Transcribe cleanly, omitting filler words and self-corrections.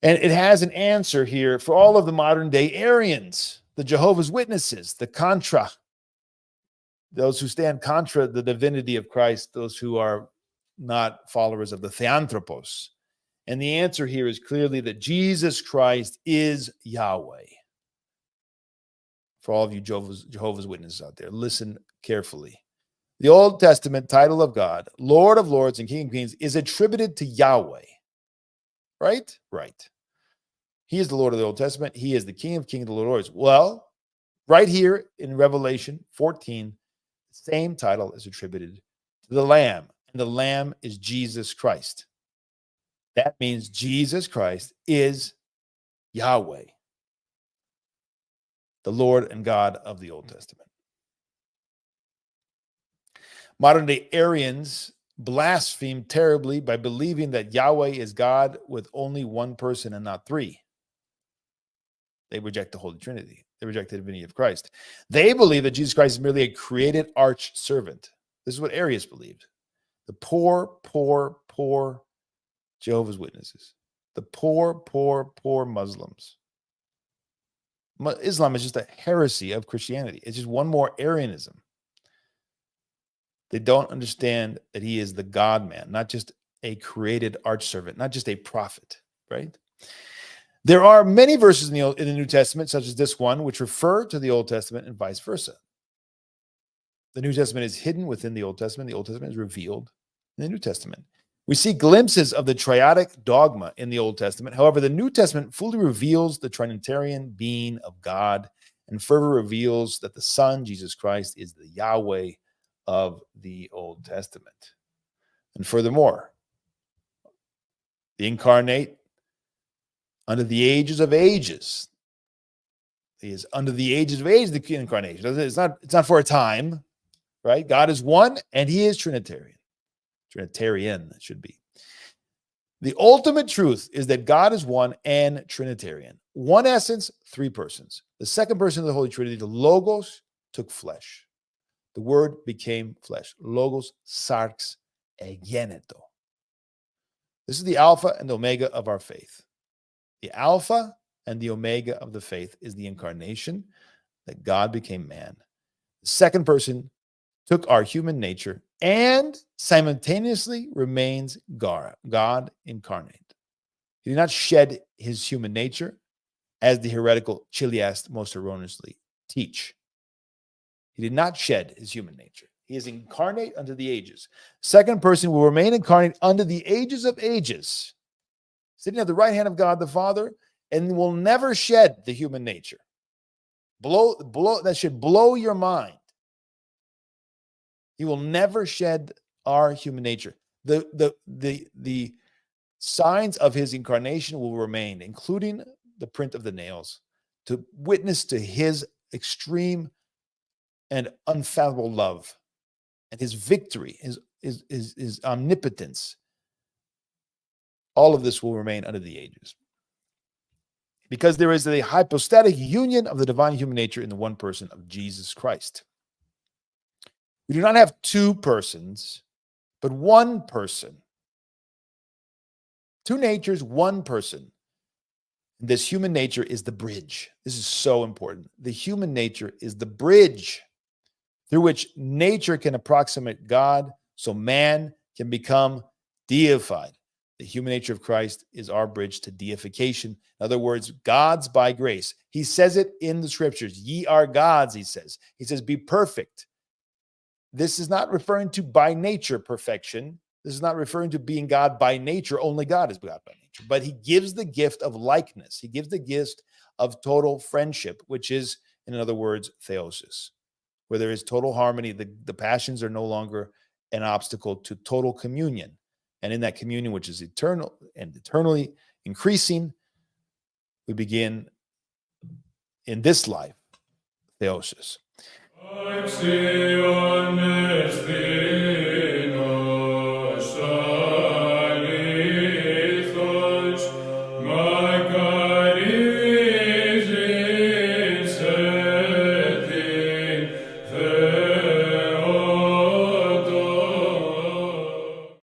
And it has an answer here for all of the modern day Arians, the Jehovah's Witnesses, the contra, those who stand contra the divinity of Christ, those who are not followers of the Theanthropos. And the answer here is clearly that Jesus Christ is Yahweh. For all of you Jehovah's Witnesses out there, listen carefully. The Old Testament title of God, Lord of Lords and King of Kings, is attributed to Yahweh. Right? Right. He is the Lord of the Old Testament. He is the King of Kings, the Lord of Lords. Well, right here in Revelation 14, the same title is attributed to the Lamb. And the Lamb is Jesus Christ. That means Jesus Christ is Yahweh, the Lord and God of the Old Testament. Modern day Arians blaspheme terribly by believing that Yahweh is God with only one person and not three. They reject the Holy Trinity. They reject the divinity of Christ. They believe that Jesus Christ is merely a created arch servant. This is what Arians believed. The poor Jehovah's Witnesses. The poor Muslims. Islam is just a heresy of Christianity. It's just one more Arianism. They don't understand that he is the God-man, not just a created arch-servant, not just a prophet, right? There are many verses in the New Testament, such as this one, which refer to the Old Testament and vice versa. The New Testament is hidden within the Old Testament. The Old Testament is revealed in the New Testament. We see glimpses of the triadic dogma in the Old Testament. However, the New Testament fully reveals the Trinitarian being of God and further reveals that the Son, Jesus Christ, is the Yahweh of the Old Testament. And furthermore, the incarnate under the ages of ages. He is under the ages of ages, the incarnation. It's not for a time, right? God is one and he is Trinitarian. Trinitarian, it should be. The ultimate truth is that God is one and Trinitarian. One essence, three persons. The second person of the Holy Trinity, the Logos, took flesh. The Word became flesh. Logos sarx egeneto. This is the Alpha and the Omega of our faith. The Alpha and the Omega of the faith is the incarnation, that God became man. The second person took our human nature and simultaneously remains God incarnate. He did not shed his human nature, as the heretical Chiliast most erroneously teach. He did not shed his human nature. He is incarnate unto the ages. Second person will remain incarnate unto the ages of ages, sitting at the right hand of God the Father, and will never shed the human nature. That should blow your mind. He will never shed our human nature. The signs of his incarnation will remain, including the print of the nails, to witness to his extreme and unfathomable love and his victory, his omnipotence. All of this will remain under the ages. Because there is a hypostatic union of the divine human nature in the one person of Jesus Christ. We do not have two persons, but one person. Two natures, one person. This human nature is the bridge. This is so important. The human nature is the bridge through which nature can approximate God, so man can become deified. The human nature of Christ is our bridge to deification. In other words, God's by grace. He says it in the scriptures. Ye are gods, he says. He says, be perfect. This is not referring to by nature perfection. This is not referring to being God by nature. Only God is God by nature. But he gives the gift of likeness. He gives the gift of total friendship, which is, in other words, theosis, where there is total harmony. The passions are no longer an obstacle to total communion. And in that communion, which is eternal and eternally increasing, we begin in this life, theosis.